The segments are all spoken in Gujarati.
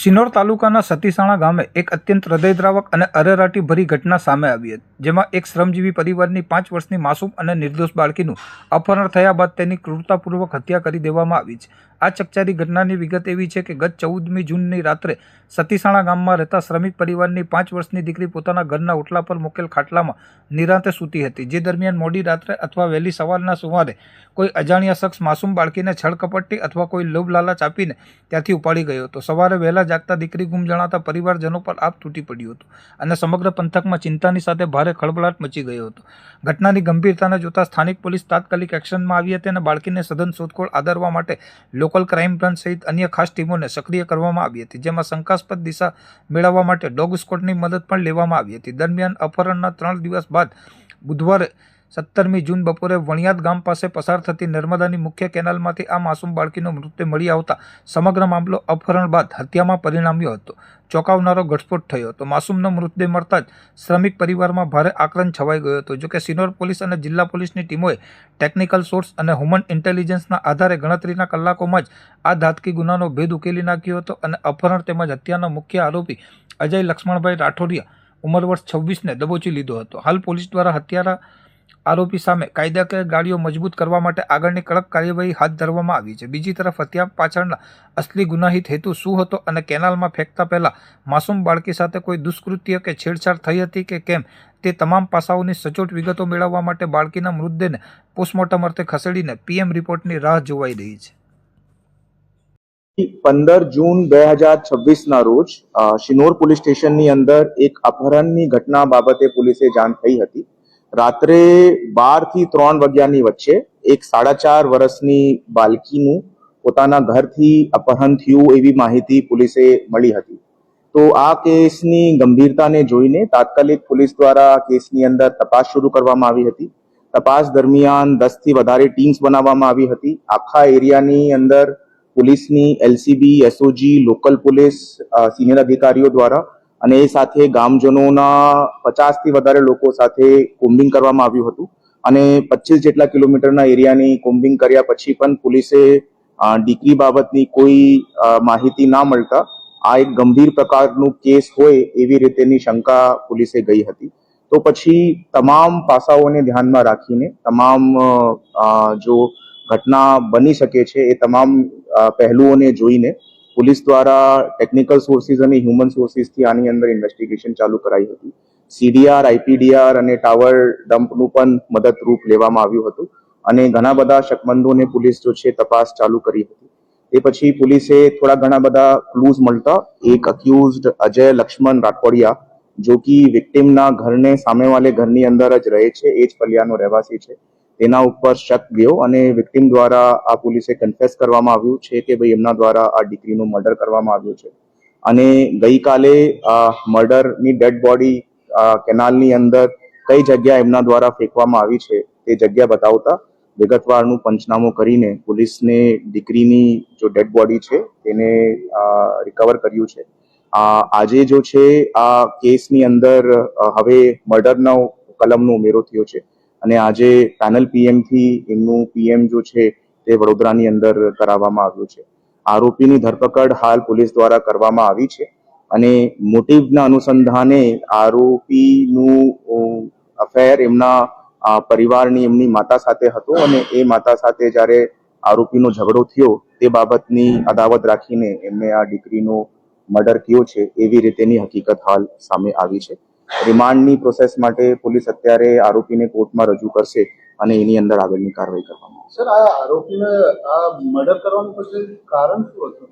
સિનોર તાલુકાના સતીસાણા ગામે એક અત્યંત હૃદયદ્રાવક અને અરેરાટી ભરી ઘટના સામે આવી હતી, જેમાં એક શ્રમજીવી પરિવારની 5 વર્ષની માસૂમ અને નિર્દોષ બાળકીનું અપહરણ થયા બાદ તેની ક્રૂરતાપૂર્વક હત્યા કરી દેવામાં આવી છે. આ ચકચારી ઘટનાની વિગત એવી છે કે ગત 14મી જૂનની રાત્રે સતીસાણા ગામમાં રહેતા શ્રમિક પરિવારની 5 વર્ષની દીકરી પોતાના ઘરના ઓટલા પર મૂકેલ ખાટલામાં નિરાંતે સૂતી હતી. જે દરમિયાન મોડી રાત્રે અથવા વહેલી સવારના સુમારે કોઈ અજાણ્યા શખ્સ માસૂમ બાળકીને છળકપટ્ટી અથવા કોઈ લોભ લાલચ આપીને ત્યાંથી ઉપાડી ગયો હતો. સવારે વહેલા જાગતા દીકરી ગુમ જણાતા પરિવારજનો પર આપ તૂટી પડ્યું હતું અને સમગ્ર પંથકમાં ચિંતાની સાથે ભારે ખળભળાટ મચી ગયો હતો. ઘટનાની ગંભીરતાને જોતા સ્થાનિક પોલીસ તાત્કાલિક એક્શનમાં આવી હતી અને બાળકીને સઘન શોધખોળ આદરવા માટે લોકલ ક્રાઇમ બ્રાન્ચ સહિત અન્ય ખાસ ટીમોને સક્રિય કરવામાં આવી હતી, જેમાં શંકાસ્પદ દિશા મેળવવા માટે ડોગ સ્ક્વોડની મદદ પણ લેવામાં આવી હતી. દરમિયાન અપહરણના 3 દિવસ બાદ બુધવારે 17મી જૂન બપોરે વણિયાદ ગામ પાસે પસાર થતી નર્મદાની મુખ્ય કેનાલમાંથી આ માસૂમ બાળકીનો મૃતદેહ મળી આવતા સમગ્ર મામલો અપહરણ બાદ હત્યામાં પરિણમ્યો હતો. ચોંકાવનારો ઘટસ્ફોટ થયો હતો. માસૂમનો મૃતદેહ મળતા જ શ્રમિક પરિવારમાં ભારે આક્રંદ છવાઈ ગયો હતો. જોકે સિનોર પોલીસ અને જિલ્લા પોલીસની ટીમોએ ટેકનિકલ સોર્સ અને હ્યુમન ઇન્ટેલિજન્સના આધારે ગણતરીના કલાકોમાં જ આ ઘાતકી ગુનાનો ભેદ ઉકેલી નાખ્યો હતો અને અપહરણ તેમજ હત્યાના મુખ્ય આરોપી અજય લક્ષ્મણભાઈ રાઠોડિયા ઉંમર વર્ષ 26ને દબોચી લીધો હતો. હાલ પોલીસ દ્વારા હત્યારા આરોપી સામે કાયદાકીય ગાડીઓ મજબૂત કરવા માટે આગળની કડક કાર્યવાહી હાથ ધરવામાં આવી છે. બીજી તરફ હત્યા પાછળના અસલી ગુનાહિત હેતુ શું હતો અને કેનાલમાં ફેંકતા પહેલા માસૂમ બાળકી સાથે કોઈ દુષ્કૃત્ય કે છેડછાડ થઈ હતી કે કેમ તે તમામ પાસાઓની સચોટ વિગતો મેળવવા માટે બાળકીના મૃતદેહને પોસ્ટમોર્ટમ અર્થે ખસેડીને પીએમ રિપોર્ટની રાહ જોવાઈ રહી છે. 15 જૂન 2026ના રોજ શિનોર પોલીસ સ્ટેશનની અંદર એક અપહરણની ઘટના બાબતે પોલીસે જાણ થઈ હતી. રાત્રે 12 થી 3 વાગ્યાની વચ્ચે એક 4.5 વર્ષની બાળકીનું પોતાના ઘરથી અપહરણ થયું એવી માહિતી પોલીસે મળી હતી. તો આ કેસની ગંભીરતાને જોઈને તાત્કાલિક પોલીસ દ્વારા કેસની અંદર તપાસ શરૂ કરવામાં આવી હતી. તપાસ દરમિયાન 10 થી વધારે ટીમ્સ બનાવવામાં આવી હતી. આખા એરિયાની અંદર પોલીસની LCB, SOG, local police, senior અધિકારીઓ દ્વારા અને એ સાથે ગામજનોના 50 થી વધારે લોકો સાથે કોમ્બિંગ કરવામાં આવ્યું હતું અને 25 જેટલા કિલોમીટરના એરિયાની કોમ્બિંગ કર્યા પછી પણ પોલીસે દીકરી બાબતની કોઈ માહિતી ના મળતા આ એક ગંભીર પ્રકારનું કેસ હોય એવી રીતેની શંકા પોલીસે ગઈ હતી. તો પછી તમામ પાસાઓને ધ્યાનમાં રાખીને તમામ જો ઘટના બની શકે છે એ તમામ પહેલુઓને જોઈને પોલીસ દ્વારા ટેકનિકલ સોર્સિસ અને હ્યુમન સોર્સિસથી આની અંદર ઇન્વેસ્ટિગેશન ચાલુ કરાઈ હતી. સીડીઆર, આઈપીડીઆર અને ટાવર ડમ્પનું પણ મદદરૂપ લેવામાં આવ્યું હતું અને ઘણા બધા શકમંદોને પોલીસ જો છે તપાસ ચાલુ કરી હતી. એ પછી પોલીસે થોડા ઘણા બધા ક્લૂઝ મળતા એક અક્યુઝડ અજય લક્ષ્મણ રાઠોડિયા જો કે વિક્ટિમના ઘરને સામેવાલે ઘરની અંદર જ રહે છે, એ જ પલિયાનો રહેવાસી છે, તેના ઉપર શક ગયો અને વિક્ટિમ દ્વારા આ પોલીસે કન્ફેસ કરવામાં આવ્યું છે કે ભાઈ એમના દ્વારા આ દીકરીનું મર્ડર કરવામાં આવ્યું છે અને ગઈકાલે મર્ડરની ડેડ બોડી કેનાલની અંદર કઈ જગ્યા એમના દ્વારા ફેંકવામાં આવી છે તે જગ્યા બતાવતા વિગતવારનું પંચનામું કરીને પોલીસને દીકરીની જો ડેડ બોડી છે તેને રિકવર કર્યું છે. આજે જો છે આ કેસની અંદર હવે મર્ડરનો કલમનો ઉમેરો થયો છે અને આજે પેનલ પીએમથી એમનું પીએમ જો છે તે વડોદરાની અંદર કરાવવામાં આવ્યું છે. આરોપીની ધરપકડ હાલ પોલીસ દ્વારા કરવામાં આવી છે અને મોટિવના અનુસંધાને આરોપીનું અફેર એમના પરિવારની એમની માતા સાથે હતો અને એ માતા સાથે જ્યારે આરોપીનો ઝઘડો થયો તે બાબતની અદાવત રાખીને એમને આ દીકરીનો મર્ડર કર્યો છે એવી રીતેની હકીકત હાલ સામે આવી છે. રિમાન્ડની પ્રોસેસ માટે પોલીસ અત્યારે આરોપીને કોર્ટમાં રજૂ કરશે અને એની અંદર આગળની કાર્યવાહી કરવામાં આવશે. સર, આ આરોપીને આ મર્ડર કરવાનું પછી કારણ શું હતું?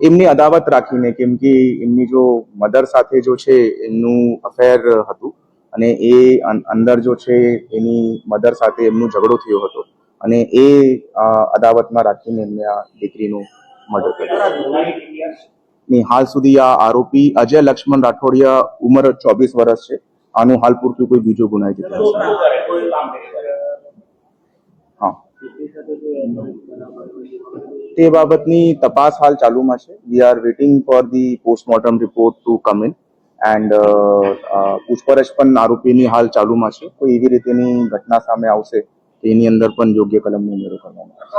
એમની અદાવત રાખીને, કેમ કે એમની જો મધર સાથે જો છે એમનું અફેર હતું અને એ અંદર જો છે એની મધર સાથે એમનું ઝઘડો થયો હતો અને એ અદાવતમાં રાખીને એમને આ દીકરીનું મર્ડર કર્યું. હાલ સુધી આ આરોપી અજય લક્ષ્મણ રાઠોડિયા ઉંમર 24 વર્ષ છે. આનું હાલ પૂરતું કોઈ બીજો ગુનાહિત ઇતિહાસ હા તે બાબતની તપાસ હાલ ચાલુમાં છે. We are waiting for the postmortem report to come in and પૂછપરછ પણ આરોપીની હાલ ચાલુમાં છે. કોઈ એવી રીતેની ઘટના સામે આવશે તેની અંદર પણ યોગ્ય કલમનો ઉમેરો કરવામાં આવશે.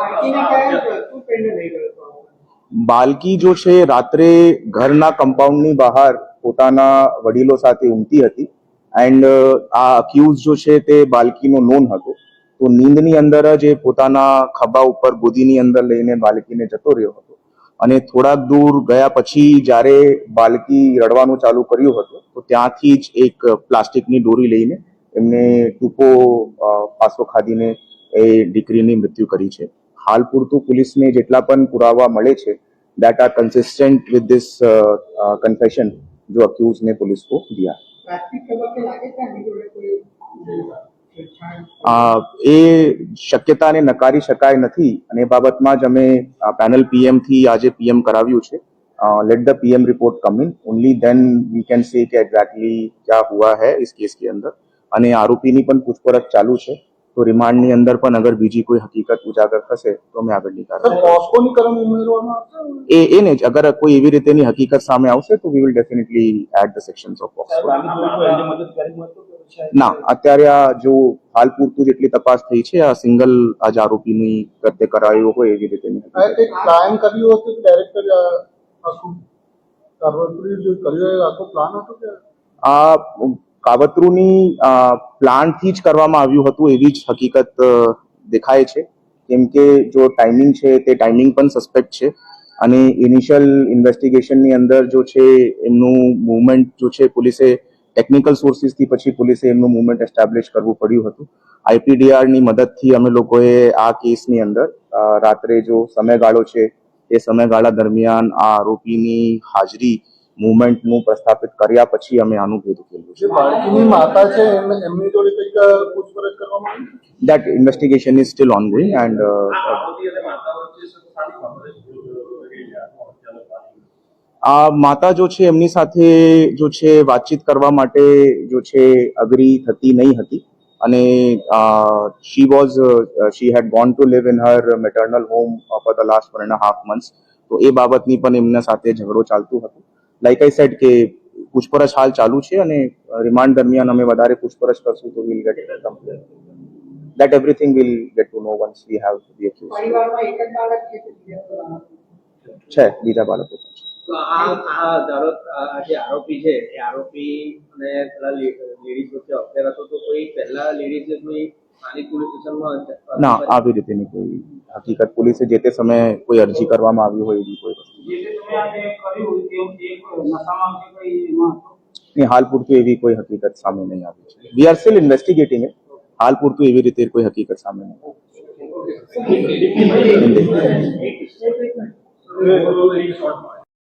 બાલકી જો છે રાત્રે ઘરના કમ્પાઉન્ડની બહાર પોતાના વડીલો સાથે ઊંઘતી હતી એન્ડ આ અક્યુઝ જો છે તે બાલકીનો નોન હતો. તો નીંદની અંદર જ એ પોતાના ખભા ઉપર ગોદીની અંદર લઈને બાલકીને જતો રહ્યો હતો અને થોડાક દૂર ગયા પછી જ્યારે બાલકી રડવાનું ચાલુ કર્યું હતું તો ત્યાંથી જ એક પ્લાસ્ટિકની દોરી લઈને એમને ટૂંકો ફાંસો ખાધીને એ દીકરીની મૃત્યુ કરી છે. હાલ પૂરતું પોલીસને જેટલા પણ પુરાવા મળે છે that are consistent with this confession जो accused ने पुलिस को दिया. એ શક્યતાને નકારી શકાય નથી અને એ બાબતમાં જ અમે પેનલ પીએમ થી આજે પીએમ કરાવ્યું છે. Let the PM report come in only then we can say कि एग्जैक्टली क्या हुआ है इस केस के अंदर અને આરોપીની પણ પૂછપરછ ચાલુ છે. તો રિમાન્ડની અંદર પણ અગર બીજી કોઈ હકીકત ઉજાગર થશે તો અમે આગળની કાર્યવાહી પોસ્કોની કલમ ઉમેરવામાં આવશે. એને જ અગર કોઈ એવી રીતેની હકીકત સામે આવશે તો we will definitely add the sections of POCSO. ના, અત્યારે આ જો હાલ પૂરતું જેટલી તપાસ થઈ છે આ સિંગલ આજ આરોપીની કૃત્ય કરાયો હોય એવી રીતેની આ એક પ્લાન કર્યું હતું કે ડાયરેક્ટર આખું કારવતરી જો કર્યો એ આખો પ્લાન હતો કે આ કાવતરુની પ્લાનથી જ કરવામાં આવ્યું હતું એવી જ હકીકત દેખાય છે. કેમ કે જો ટાઈમિંગ છે તે ટાઈમિંગ પણ સસ્પેક્ટ છે અને ઇનિશિયલ ઇન્વેસ્ટિગેશનની અંદર જો છે એમનું મૂવમેન્ટ જો છે પોલીસે ટેકનિકલ સોર્સિસથી પછી પોલીસે એમનું મૂવમેન્ટ એસ્ટાબ્લિશ કરવું પડ્યું હતું. આઈપીડીઆરની મદદથી અમે લોકોએ આ કેસની અંદર રાત્રે જો સમયગાળો છે એ સમયગાળા દરમિયાન આ આરોપીની હાજરી મૂવમેન્ટનું પ્રસ્થાપિત કર્યા પછી અમે આનું ભેદ ઉકેલ્યું છે. જે બાળકીની માતા છે એમની જોડે કંઈક પૂછપરછ કરવામાં આવી. That investigation is still ongoing and આ માતા જો છે એમની સાથે જો છે વાતચીત કરવા માટે જો છે અગ્રી થતી નહીં હતી અને she had gone to live in her maternal home for the last 1.5 months. તો એ બાબતની પણ એમના સાથે ઝઘડો ચાલતું હતું. લાઈક આઈ સેડ કે પૂછપરછ હાલ ચાલુ છે અને રિમાન્ડ દરમિયાન અમે વધારે પૂછપરછ કરશું તો will get complaint. That everything we'll get to know once we have the accused. પરિવારમાં એક જ બાળક છે બીજા બાળકો પણ છે. તો આ ધારો આ જે આરોપી છે એ આરોપી અને પેલા લેડીઝ વચ્ચે અફેર હતો તો કોઈ પહેલા લેડીઝે કોઈ સ્થાનિક પોલીસ સ્ટેશનમાં ના, આવી રીતેની કોઈ હકીકત પોલીસે જે તે સમયે કોઈ અરજી કરવામાં આવી હોય એવી કોઈ વસ્તુ નહીં. હાલ પૂરતું એવી કોઈ હકીકત સામે નહીં આવી છે. We are still investigating it. હાલ પૂરતું એવી રીતે કોઈ હકીકત સામે નહીં. શોર્ટમાં